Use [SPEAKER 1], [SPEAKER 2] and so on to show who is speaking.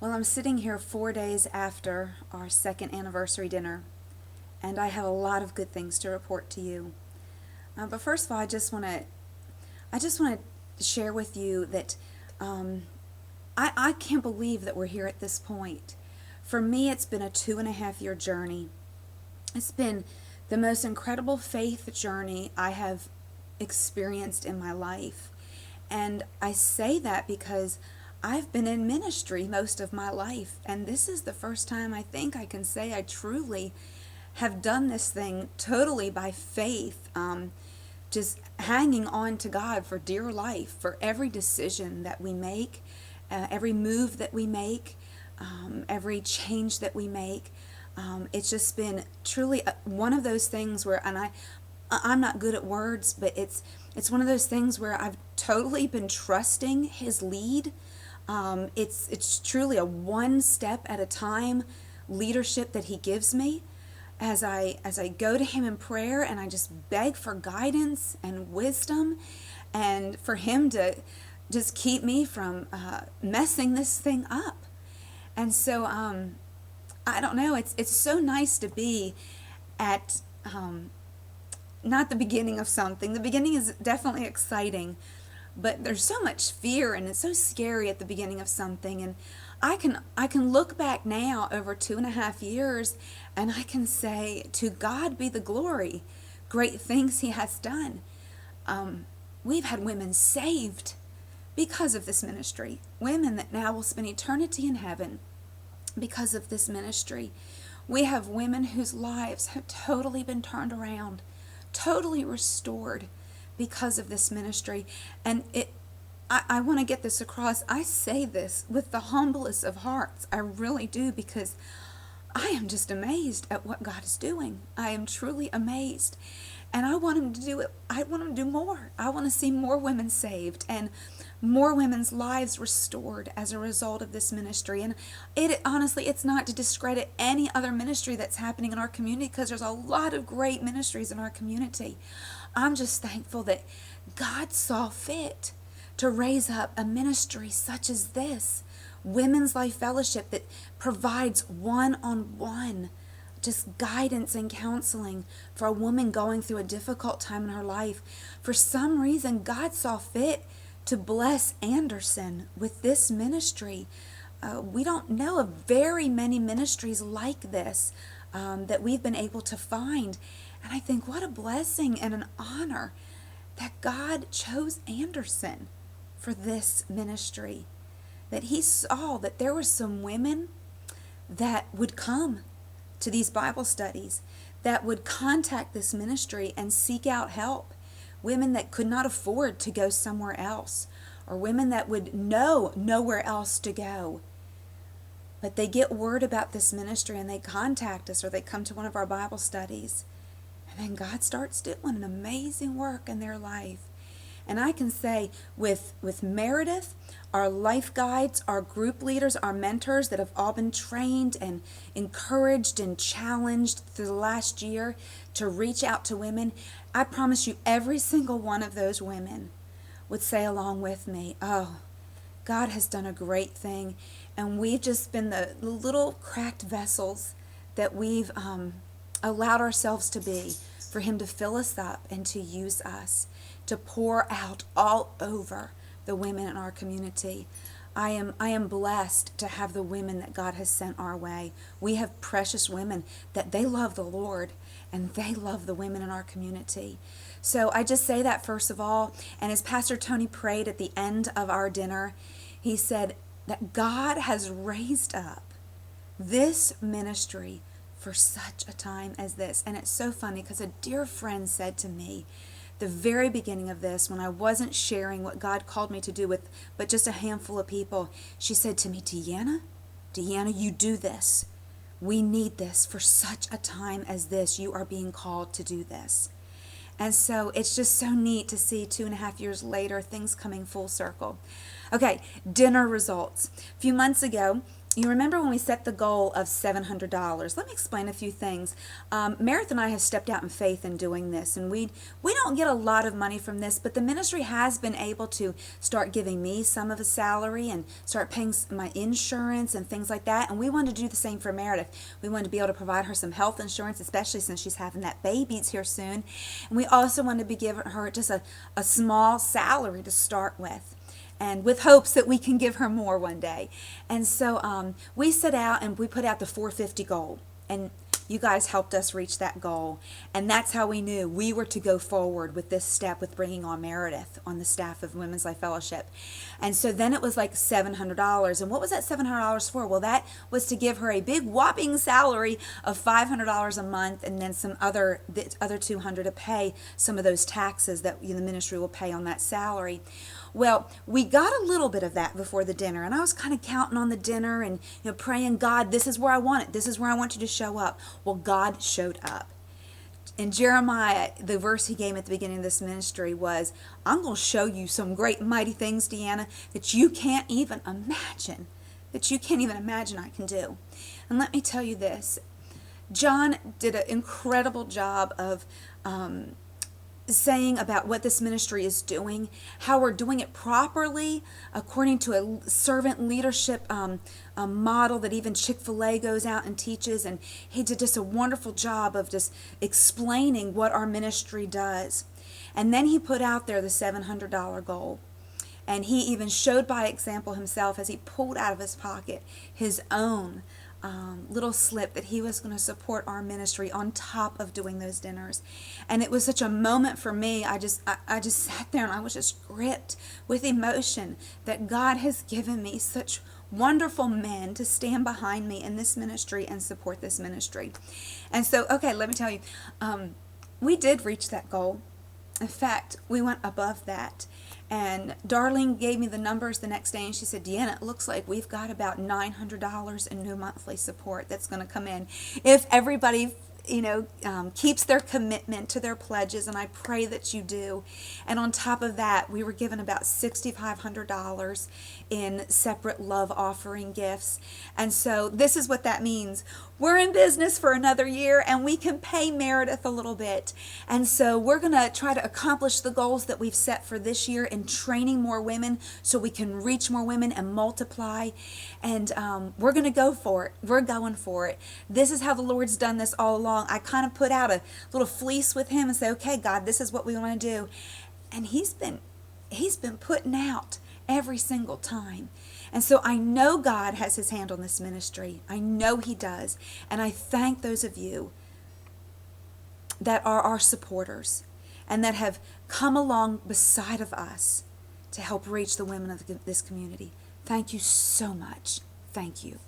[SPEAKER 1] Well, I'm sitting here 4 days after our second anniversary dinner, and I have a lot of good things to report to you. But first of all, I just want to share with you that I can't believe that we're here at this point. For me, it's been a 2.5 year journey. It's been the most incredible faith journey I have experienced in my life. And I say that because I've been in ministry most of my life, and this is the first time I think I can say I truly have done this thing totally by faith, just hanging on to God for dear life, for every decision that we make, every move that we make, every change that we make. It's just been truly one of those things where, and I'm not good at words, but it's one of those things where I've totally been trusting His lead. It's truly a one step at a time leadership that He gives me as I go to Him in prayer, and I just beg for guidance and wisdom, and for Him to just keep me from messing this thing up. And so I don't know. It's so nice to be at not the beginning of something. The beginning is definitely exciting, but there's so much fear, and it's so scary at the beginning of something. And I can look back now over 2.5 years, and I can say, to God be the glory, great things He has done. We've had women saved because of this ministry, women that now will spend eternity in heaven because of this ministry. We have women whose lives have totally been turned around, totally restored because of this ministry. And I want to get this across. I say this with the humblest of hearts. I really do, because I am just amazed at what God is doing. I am truly amazed. And I want Him to do it. I want Him to do more. I want to see more women saved and more women's lives restored as a result of this ministry. And honestly, it's not to discredit any other ministry that's happening in our community, because there's a lot of great ministries in our community. I'm just thankful that God saw fit to raise up a ministry such as this, Women's Life Fellowship, that provides one-on-one just guidance and counseling for a woman going through a difficult time in her life. For some reason, God saw fit to bless Anderson with this ministry. We don't know of very many ministries like this that we've been able to find. And I think, what a blessing and an honor that God chose Anderson for this ministry. That He saw that there were some women that would come to these Bible studies, that would contact this ministry and seek out help. Women that could not afford to go somewhere else, or women that would know nowhere else to go. But they get word about this ministry and they contact us, or they come to one of our Bible studies. And then God starts doing an amazing work in their life. And I can say with Meredith, our life guides, our group leaders, our mentors that have all been trained and encouraged and challenged through the last year to reach out to women, I promise you every single one of those women would say along with me, oh, God has done a great thing. And we've just been the little cracked vessels that we've allowed ourselves to be for Him to fill us up and to use us, to pour out all over the women in our community. I am blessed to have the women that God has sent our way. We have precious women that they love the Lord, and they love the women in our community. So I just say that first of all. And as Pastor Tony prayed at the end of our dinner, he said that God has raised up this ministry for such a time as this. And it's so funny, because a dear friend said to me, the very beginning of this, when I wasn't sharing what God called me to do with but just a handful of people, she said to me, Deanna, you do this. We need this for such a time as this. You are being called to do this. And so it's just so neat to see 2.5 years later, things coming full circle. Okay, dinner results. A few months ago, you remember when we set the goal of $700? Let me explain a few things. Meredith and I have stepped out in faith in doing this, and we don't get a lot of money from this, but the ministry has been able to start giving me some of a salary and start paying my insurance and things like that. And we wanted to do the same for Meredith. We wanted to be able to provide her some health insurance, especially since she's having that baby here soon. And we also wanted to be giving her just a small salary to start with, and with hopes that we can give her more one day. And so we set out and we put out the 450 goal, and you guys helped us reach that goal. And that's how we knew we were to go forward with this step, with bringing on Meredith on the staff of Women's Life Fellowship. And so then it was like $700. And what was that $700 for? Well, that was to give her a big whopping salary of $500 a month, and then the other $200 to pay some of those taxes that the ministry will pay on that salary. Well, we got a little bit of that before the dinner, and I was kind of counting on the dinner and praying, God, this is where I want it. This is where I want you to show up. Well, God showed up. In Jeremiah, the verse he gave at the beginning of this ministry was, I'm going to show you some great mighty things, Deanna, that you can't even imagine. I can do. And let me tell you this. John did an incredible job of saying about what this ministry is doing, how we're doing it properly according to a servant leadership model that even Chick-fil-A goes out and teaches. And he did just a wonderful job of just explaining what our ministry does. And then he put out there the $700 goal. And he even showed by example himself as he pulled out of his pocket his own little slip that he was going to support our ministry on top of doing those dinners. And it was such a moment for me. I just sat there and I was just gripped with emotion that God has given me such wonderful men to stand behind me in this ministry and support this ministry. And so, okay, let me tell you, we did reach that goal. In fact, we went above that. And Darlene gave me the numbers the next day, and she said, Deanna, it looks like we've got about $900 in new monthly support that's going to come in if everybody keeps their commitment to their pledges, and I pray that you do. And on top of that, we were given about $6,500 in separate love offering gifts. And so this is what that means. We're in business for another year, and we can pay Meredith a little bit. And so we're going to try to accomplish the goals that we've set for this year in training more women so we can reach more women and multiply. And we're going to go for it. We're going for it. This is how the Lord's done this all along. I kind of put out a little fleece with him and say, okay, God, this is what we want to do. And he's been putting out every single time. And so I know God has his hand on this ministry. I know he does. And I thank those of you that are our supporters and that have come along beside of us to help reach the women of this community. Thank you so much. Thank you.